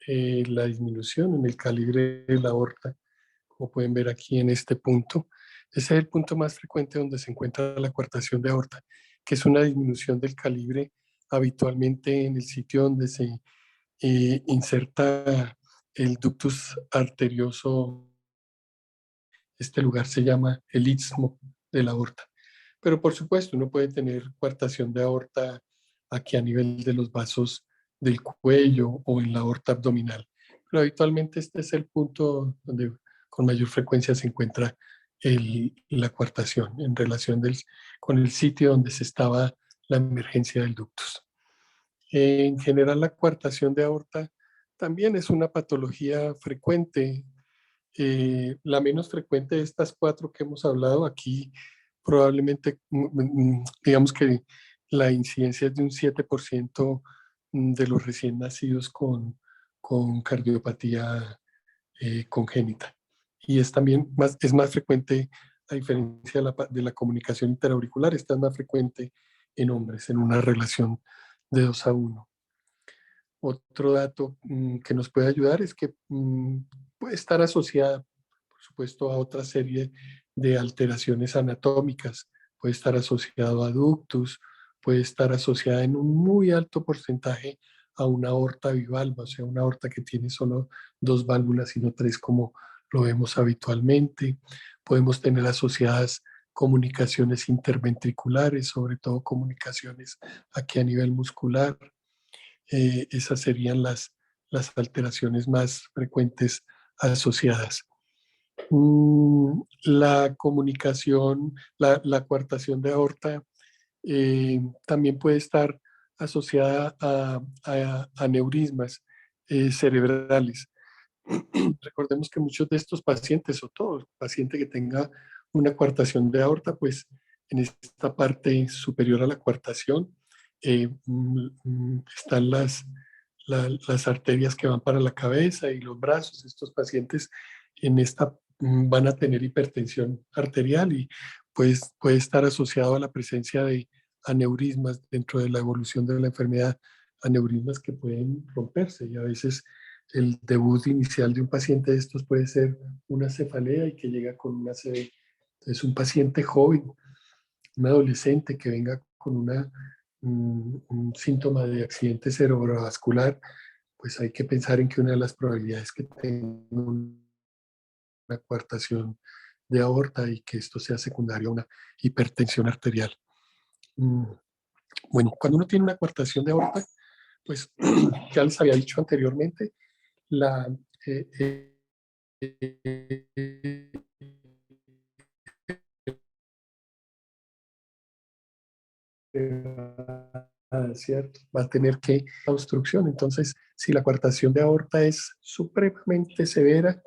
la disminución en el calibre de la aorta, como pueden ver aquí en este punto. Ese es el punto más frecuente donde se encuentra la coartación de aorta, que es una disminución del calibre habitualmente en el sitio donde se inserta el ductus arterioso. Este lugar se llama el istmo de la aorta. Pero por supuesto, uno puede tener coartación de aorta aquí a nivel de los vasos del cuello o en la aorta abdominal. Pero habitualmente este es el punto donde con mayor frecuencia se encuentra la coartación en relación con el sitio donde se estaba la emergencia del ductus. En general, la coartación de aorta también es una patología frecuente. La menos frecuente de estas cuatro que hemos hablado aquí, probablemente, digamos que la incidencia es de un 7% de los recién nacidos con cardiopatía congénita. Y es también es más frecuente, a diferencia de la comunicación interauricular, esta es más frecuente en hombres, en una relación de 2 a 1. Otro dato que nos puede ayudar es que puede estar asociada, por supuesto, a otra serie de alteraciones anatómicas. Puede estar asociado a ductus, puede estar asociada en un muy alto porcentaje a una aorta bivalva, o sea, una aorta que tiene solo 2 válvulas y no 3 como lo vemos habitualmente. Podemos tener asociadas comunicaciones interventriculares, sobre todo comunicaciones aquí a nivel muscular. Esas serían las alteraciones más frecuentes asociadas. La comunicación, la coartación de aorta también puede estar asociada a aneurismas cerebrales. Recordemos que muchos de estos pacientes, o todo paciente que tenga una coartación de aorta, pues en esta parte superior a la coartación están las arterias que van para la cabeza y los brazos. Estos pacientes en esta van a tener hipertensión arterial y pues puede estar asociado a la presencia de aneurismas dentro de la evolución de la enfermedad, aneurismas que pueden romperse y a veces el debut inicial de un paciente de estos puede ser una cefalea y que llega con una ACV. Entonces, un paciente joven, un adolescente que venga con un síntoma de accidente cerebrovascular, pues hay que pensar en que una de las probabilidades que tenga una coartación de aorta y que esto sea secundario a una hipertensión arterial. Mm, Bueno, cuando uno tiene una coartación de aorta, pues ya les había dicho anteriormente, la, eh, eh, ¿cierto? Va a tener que obstrucción. Entonces, si la coartación de aorta es supremamente severa,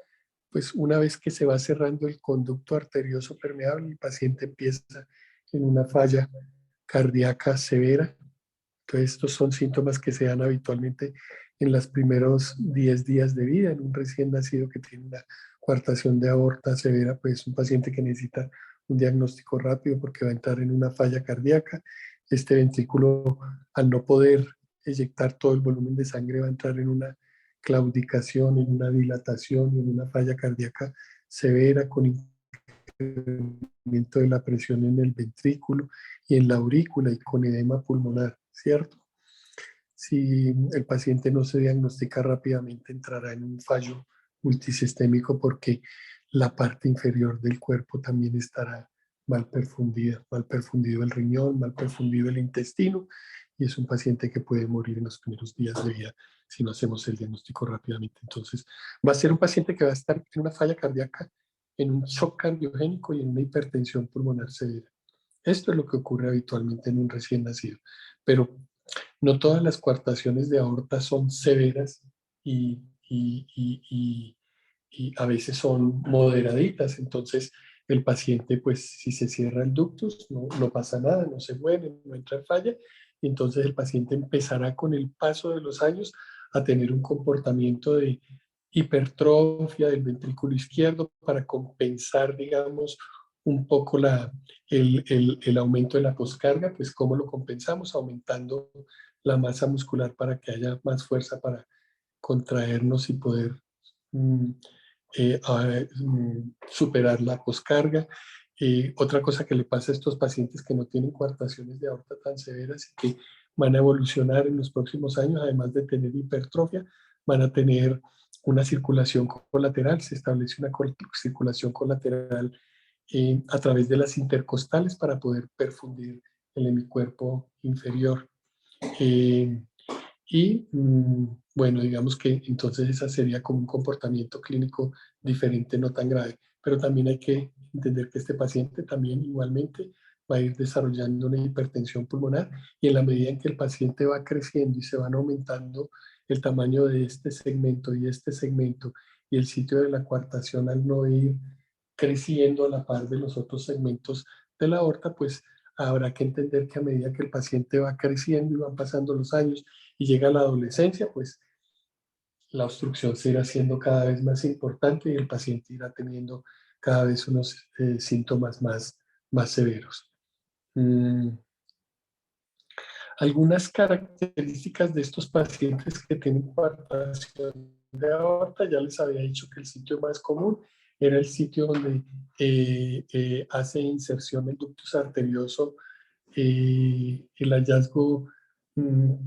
pues una vez que se va cerrando el conducto arterioso permeable, el paciente empieza en una falla cardíaca severa. Entonces, estos son síntomas que se dan habitualmente en los primeros 10 días de vida. En un recién nacido que tiene una coartación de aorta severa, pues un paciente que necesita un diagnóstico rápido porque va a entrar en una falla cardíaca. Este ventrículo, al no poder eyectar todo el volumen de sangre, va a entrar en una claudicación, en una dilatación y en una falla cardíaca severa con incremento de la presión en el ventrículo y en la aurícula y con edema pulmonar, ¿cierto? Si el paciente no se diagnostica rápidamente, entrará en un fallo multisistémico porque la parte inferior del cuerpo también estará mal perfundida, mal perfundido el riñón, mal perfundido el intestino, y es un paciente que puede morir en los primeros días de vida si no hacemos el diagnóstico rápidamente. Entonces, va a ser un paciente que va a estar en una falla cardíaca, en un shock cardiogénico y en una hipertensión pulmonar severa. Esto es lo que ocurre habitualmente en un recién nacido, pero no todas las coartaciones de aorta son severas y, y- y- y- y a veces son moderaditas. Entonces, el paciente, pues, si se cierra el ductus, no pasa nada, no se mueve, no entra en falla. Y entonces el paciente empezará con el paso de los años a tener un comportamiento de hipertrofia del ventrículo izquierdo para compensar, digamos, un poco el aumento de la poscarga. Pues, ¿cómo lo compensamos? Aumentando la masa muscular para que haya más fuerza para contraernos y poder mm, superar la poscarga. Otra cosa que le pasa a estos pacientes que no tienen coartaciones de aorta tan severas y que van a evolucionar en los próximos años, además de tener hipertrofia, van a tener una circulación colateral. Se establece una circulación colateral a través de las intercostales para poder perfundir el hemicuerpo inferior. Eh, bueno, digamos que entonces esa sería como un comportamiento clínico diferente, no tan grave. Pero también hay que entender que este paciente también igualmente va a ir desarrollando una hipertensión pulmonar, y en la medida en que el paciente va creciendo y se van aumentando el tamaño de este segmento y este segmento, y el sitio de la coartación al no ir creciendo a la par de los otros segmentos de la aorta, pues habrá que entender que a medida que el paciente va creciendo y van pasando los años y llega a la adolescencia, pues la obstrucción se irá haciendo cada vez más importante y el paciente irá teniendo cada vez unos síntomas más severos. Algunas características de estos pacientes que tienen coartación de aorta, ya les había dicho que el sitio más común era el sitio donde hace inserción el ductus arterioso. El hallazgo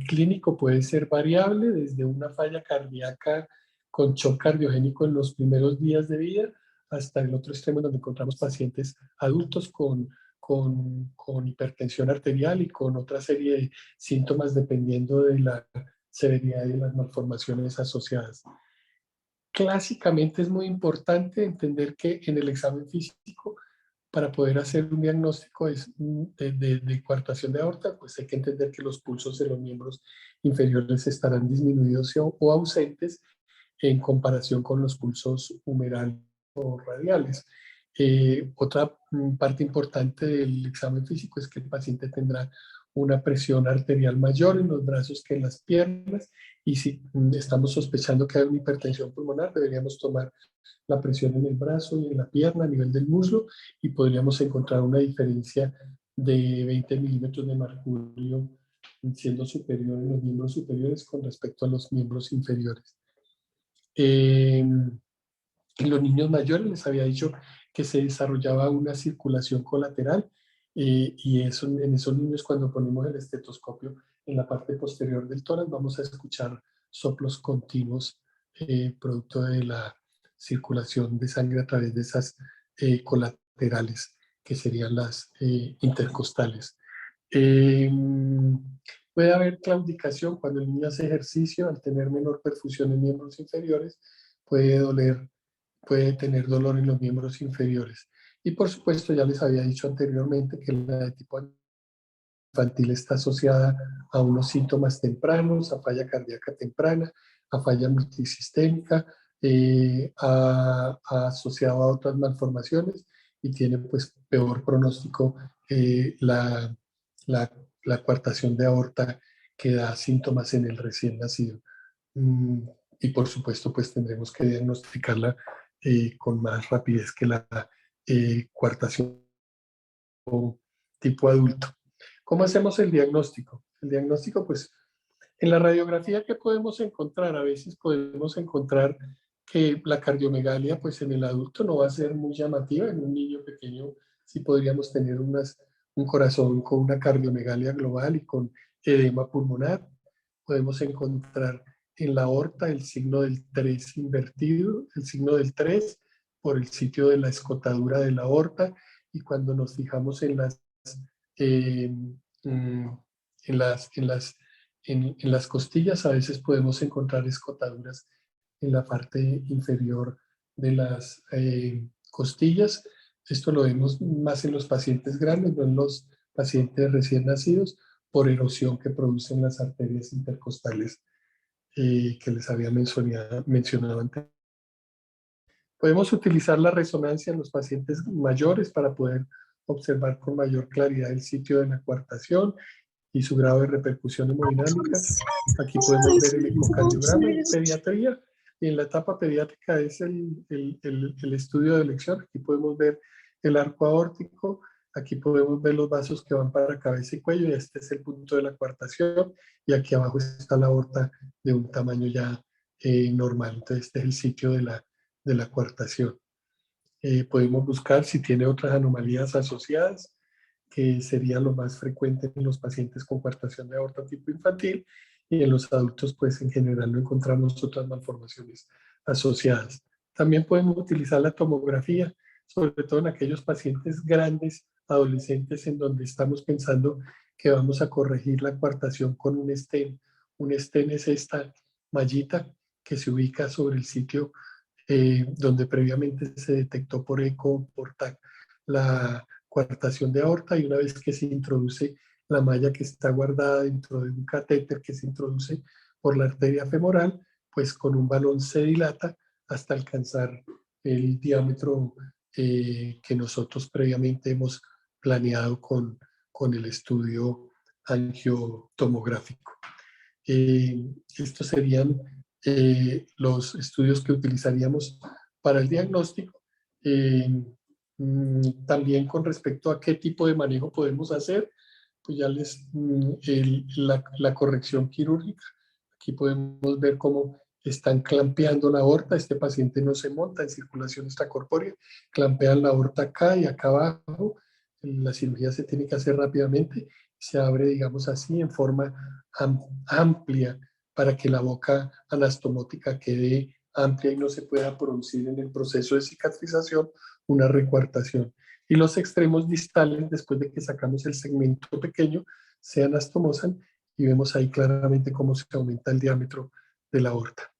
clínico puede ser variable, desde una falla cardíaca con shock cardiogénico en los primeros días de vida hasta el otro extremo donde encontramos pacientes adultos con hipertensión arterial y con otra serie de síntomas dependiendo de la severidad de las malformaciones asociadas. Clásicamente es muy importante entender que en el examen físico, para poder hacer un diagnóstico de coartación de aorta, pues hay que entender que los pulsos de los miembros inferiores estarán disminuidos o ausentes en comparación con los pulsos humerales o radiales. Otra parte importante del examen físico es que el paciente tendrá una presión arterial mayor en los brazos que en las piernas, y si estamos sospechando que hay una hipertensión pulmonar, deberíamos tomar la presión en el brazo y en la pierna a nivel del muslo, y podríamos encontrar una diferencia de 20 milímetros de mercurio siendo superior en los miembros superiores con respecto a los miembros inferiores. En los niños mayores les había dicho que se desarrollaba una circulación colateral, y eso, en esos niños, cuando ponemos el estetoscopio en la parte posterior del tórax, vamos a escuchar soplos continuos producto de la circulación de sangre a través de esas colaterales, que serían las intercostales. Eh, Puede haber claudicación cuando el niño hace ejercicio. Al tener menor perfusión en miembros inferiores, puede tener dolor en los miembros inferiores. Y por supuesto, ya les había dicho anteriormente que la de tipo infantil está asociada a unos síntomas tempranos, a falla cardíaca temprana, a falla multisistémica, asociado a otras malformaciones, y tiene pues peor pronóstico la, la coartación de aorta, que da síntomas en el recién nacido. Y por supuesto pues tendremos que diagnosticarla con más rapidez que la coartación tipo adulto. ¿Cómo hacemos el diagnóstico? El diagnóstico, pues, en la radiografía, ¿qué podemos encontrar? A veces podemos encontrar que la cardiomegalia, pues, en el adulto no va a ser muy llamativa. En un niño pequeño sí podríamos tener un corazón con una cardiomegalia global y con edema pulmonar. Podemos encontrar en la aorta el signo del 3 invertido, el signo del 3 por el sitio de la escotadura de la aorta, y cuando nos fijamos eh, mm, en las costillas, a veces podemos encontrar escotaduras en la parte inferior de las costillas. Esto lo vemos más en los pacientes grandes, no en los pacientes recién nacidos, por erosión que producen las arterias intercostales que les había mencionado antes. Podemos utilizar la resonancia en los pacientes mayores para poder observar con mayor claridad el sitio de la coartación y su grado de repercusión hemodinámica. Aquí podemos ver el ecocardiograma en pediatría, y en la etapa pediátrica es el estudio de elección. Aquí podemos ver el arco aórtico, aquí podemos ver los vasos que van para cabeza y cuello, y este es el punto de la coartación, y aquí abajo está la aorta de un tamaño ya normal. Entonces este es el sitio de la coartación. Podemos buscar si tiene otras anomalías asociadas, que sería lo más frecuente en los pacientes con coartación de aorta tipo infantil, y en los adultos pues en general no encontramos otras malformaciones asociadas. También podemos utilizar la tomografía, sobre todo en aquellos pacientes grandes, adolescentes, en donde estamos pensando que vamos a corregir la coartación con un stent. Un stent es esta mallita que se ubica sobre el sitio donde previamente se detectó por eco, por TAC, la coartación de aorta, y una vez que se introduce la malla que está guardada dentro de un catéter que se introduce por la arteria femoral, pues con un balón se dilata hasta alcanzar el diámetro que nosotros previamente hemos planeado con el estudio angiotomográfico. Estos serían los estudios que utilizaríamos para el diagnóstico. También con respecto a qué tipo de manejo podemos hacer, pues ya la corrección quirúrgica. Aquí podemos ver cómo están clampeando la aorta. Este paciente no se monta en circulación extracorpórea, clampean la aorta acá y acá abajo. La cirugía se tiene que hacer rápidamente, se abre, digamos así, en forma amplia para que la boca anastomótica quede amplia y no se pueda producir en el proceso de cicatrización una recuartación. Y los extremos distales, después de que sacamos el segmento pequeño, se anastomosan y vemos ahí claramente cómo se aumenta el diámetro de la aorta.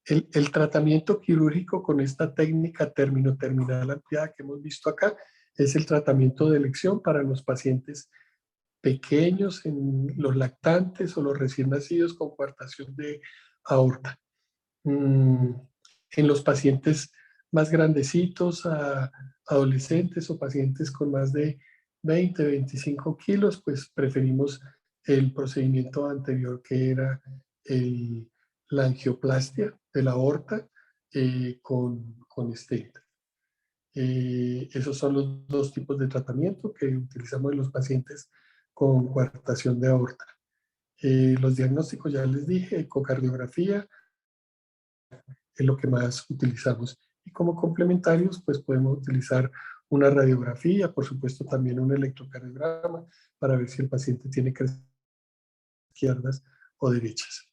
El tratamiento quirúrgico con esta técnica término-terminal ampliada que hemos visto acá es el tratamiento de elección para los pacientes pequeños, en los lactantes o los recién nacidos con coartación de aorta. En los pacientes más grandecitos, adolescentes o pacientes con más de 20, 25 kilos, pues preferimos el procedimiento anterior que era la angioplastia de la aorta con stent. Esos son los dos tipos de tratamiento que utilizamos en los pacientes con coartación de aorta. Los diagnósticos ya les dije, ecocardiografía es lo que más utilizamos. Y como complementarios, pues podemos utilizar una radiografía, por supuesto también un electrocardiograma, para ver si el paciente tiene creencias izquierdas o derechas.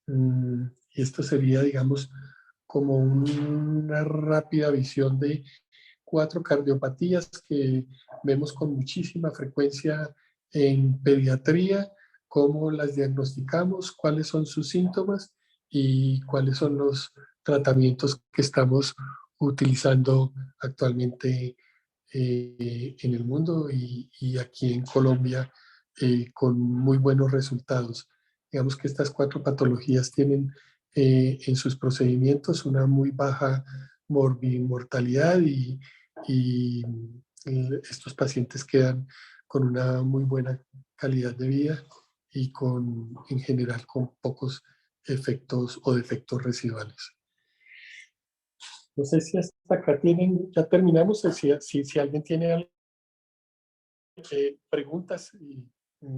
Y esto sería, digamos, como una rápida visión de 4 cardiopatías que vemos con muchísima frecuencia en pediatría, cómo las diagnosticamos, cuáles son sus síntomas y cuáles son los tratamientos que estamos utilizando actualmente en el mundo y aquí en Colombia con muy buenos resultados. Digamos que estas 4 patologías tienen en sus procedimientos una muy baja mortalidad y estos pacientes quedan con una muy buena calidad de vida y en general con pocos efectos o defectos residuales. No sé si hasta acá ya terminamos, si alguien tiene preguntas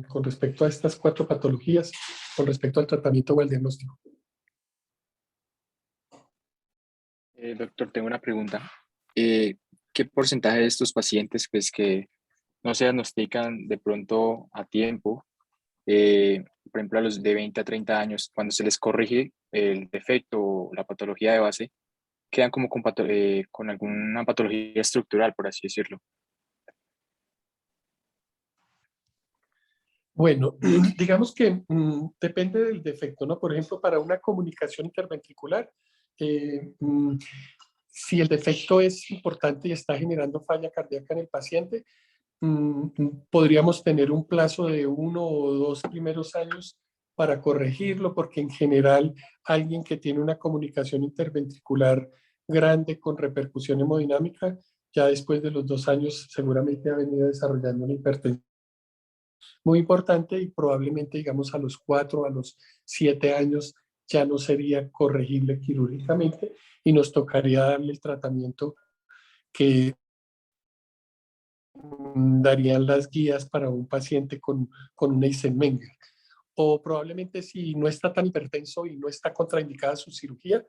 con respecto a estas 4 patologías, con respecto al tratamiento o al diagnóstico. Doctor, tengo una pregunta. ¿Qué porcentaje de estos pacientes pues, que no se diagnostican de pronto a tiempo, por ejemplo a los de 20 a 30 años, cuando se les corrige el defecto o la patología de base, quedan como con alguna patología estructural, por así decirlo? Bueno, digamos que depende del defecto, ¿no? Por ejemplo, para una comunicación interventricular, si el defecto es importante y está generando falla cardíaca en el paciente, podríamos tener un plazo de 1 o 2 primeros años para corregirlo, porque en general alguien que tiene una comunicación interventricular grande con repercusión hemodinámica, ya después de los 2 años seguramente ha venido desarrollando una hipertensión muy importante y probablemente, digamos, a los 4, a los 7 años ya no sería corregible quirúrgicamente y nos tocaría darle el tratamiento que darían las guías para un paciente con una Eisenmenger. O probablemente si no está tan hipertenso y no está contraindicada su cirugía,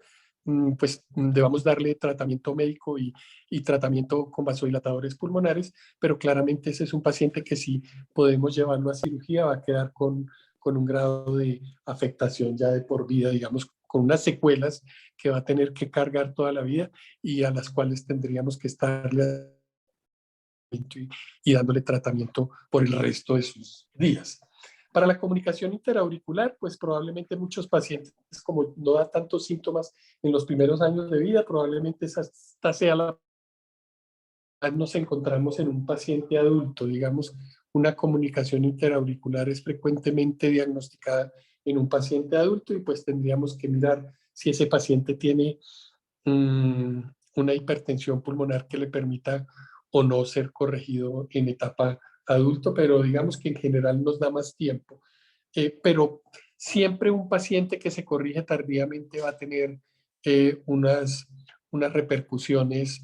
pues debamos darle tratamiento médico y tratamiento con vasodilatadores pulmonares, pero claramente ese es un paciente que si podemos llevarlo a cirugía va a quedar con un grado de afectación ya de por vida, digamos, con unas secuelas que va a tener que cargar toda la vida y a las cuales tendríamos que estarle y dándole tratamiento por el resto de sus días. Para la comunicación interauricular, pues probablemente muchos pacientes, como no da tantos síntomas en los primeros años de vida, probablemente esta sea la nos encontramos en un paciente adulto, digamos, una comunicación interauricular es frecuentemente diagnosticada en un paciente adulto y pues tendríamos que mirar si ese paciente tiene una hipertensión pulmonar que le permita o no ser corregido en etapa adulto, pero digamos que en general nos da más tiempo. Pero siempre un paciente que se corrige tardíamente va a tener unas repercusiones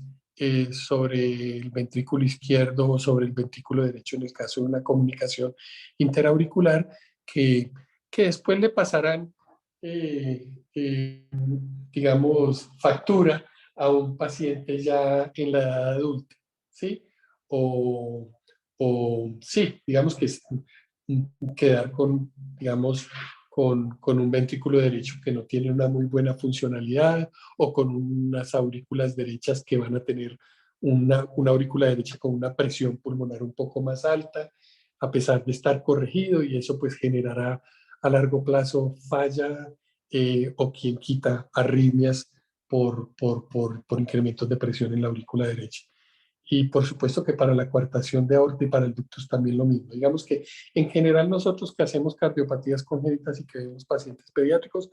sobre el ventrículo izquierdo o sobre el ventrículo derecho en el caso de una comunicación interauricular que después le pasarán, digamos, factura a un paciente ya en la edad adulta, ¿sí? O sí, digamos que quedar con, digamos, con un ventrículo derecho que no tiene una muy buena funcionalidad o con unas aurículas derechas que van a tener una aurícula derecha con una presión pulmonar un poco más alta, a pesar de estar corregido, y eso pues generará a largo plazo falla o quien quita arritmias por incrementos de presión en la aurícula derecha. Y por supuesto que para la coartación de aorta y para el ductus también lo mismo. Digamos que en general nosotros que hacemos cardiopatías congénitas y que vemos pacientes pediátricos,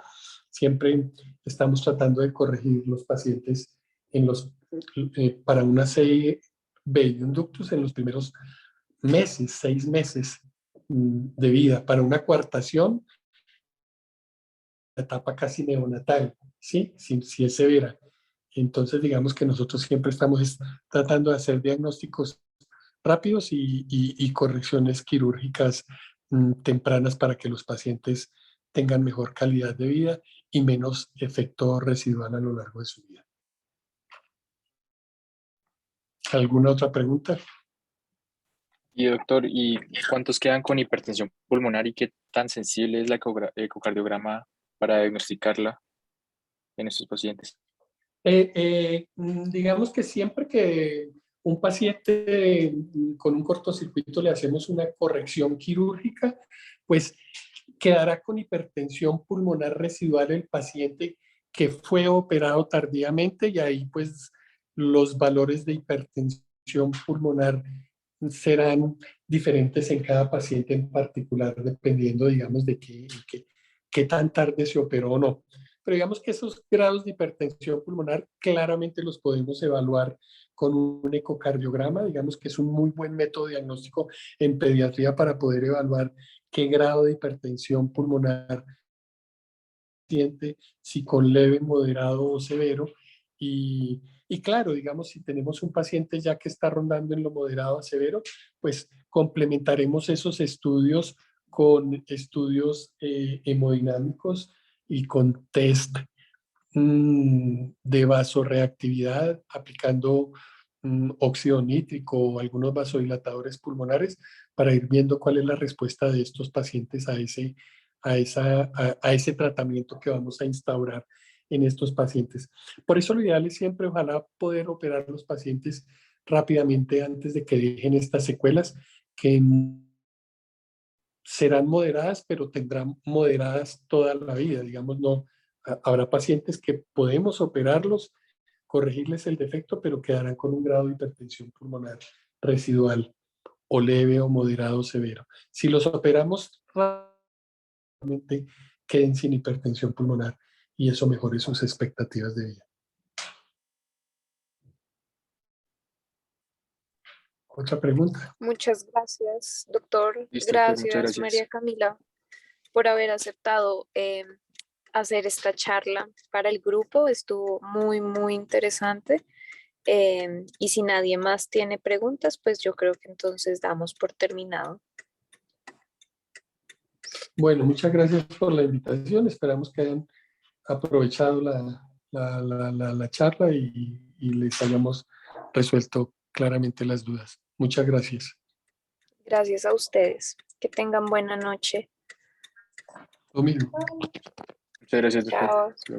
siempre estamos tratando de corregir los pacientes para una CIB y un ductus en los primeros meses, 6 meses de vida. Para una coartación, la etapa casi neonatal, ¿sí? Si es severa. Entonces, digamos que nosotros siempre estamos tratando de hacer diagnósticos rápidos y correcciones quirúrgicas tempranas para que los pacientes tengan mejor calidad de vida y menos efecto residual a lo largo de su vida. ¿Alguna otra pregunta? Y doctor, ¿y cuántos quedan con hipertensión pulmonar y qué tan sensible es la ecocardiograma para diagnosticarla en estos pacientes? Digamos que siempre que un paciente con un cortocircuito le hacemos una corrección quirúrgica, pues quedará con hipertensión pulmonar residual el paciente que fue operado tardíamente, y ahí pues los valores de hipertensión pulmonar serán diferentes en cada paciente en particular, dependiendo, digamos, de qué tan tarde se operó o no. Pero digamos que esos grados de hipertensión pulmonar claramente los podemos evaluar con un ecocardiograma. Digamos que es un muy buen método diagnóstico en pediatría para poder evaluar qué grado de hipertensión pulmonar tiene, si con leve, moderado o severo. Y claro, digamos, si tenemos un paciente ya que está rondando en lo moderado a severo, pues complementaremos esos estudios con estudios hemodinámicos y con test de vasorreactividad aplicando óxido nítrico o algunos vasodilatadores pulmonares para ir viendo cuál es la respuesta de estos pacientes a ese tratamiento que vamos a instaurar en estos pacientes. Por eso lo ideal es siempre, ojalá, poder operar los pacientes rápidamente antes de que dejen estas secuelas, que serán moderadas, pero tendrán moderadas toda la vida. Digamos, no, habrá pacientes que podemos operarlos, corregirles el defecto, pero quedarán con un grado de hipertensión pulmonar residual o leve o moderado o severo. Si los operamos rápidamente, queden sin hipertensión pulmonar y eso mejore sus expectativas de vida. ¿Otra pregunta? Muchas gracias, doctor. Listo, doctor, muchas Gracias, María gracias. Camila, por haber aceptado hacer esta charla para el grupo. Estuvo muy, muy interesante. Y si nadie más tiene preguntas, pues yo creo que entonces damos por terminado. Bueno, muchas gracias por la invitación. Esperamos que hayan aprovechado la charla y les hayamos resuelto claramente las dudas. Muchas gracias. Gracias a ustedes. Que tengan buena noche. Lo mismo. Muchas gracias, doctor. Chao. Hasta luego.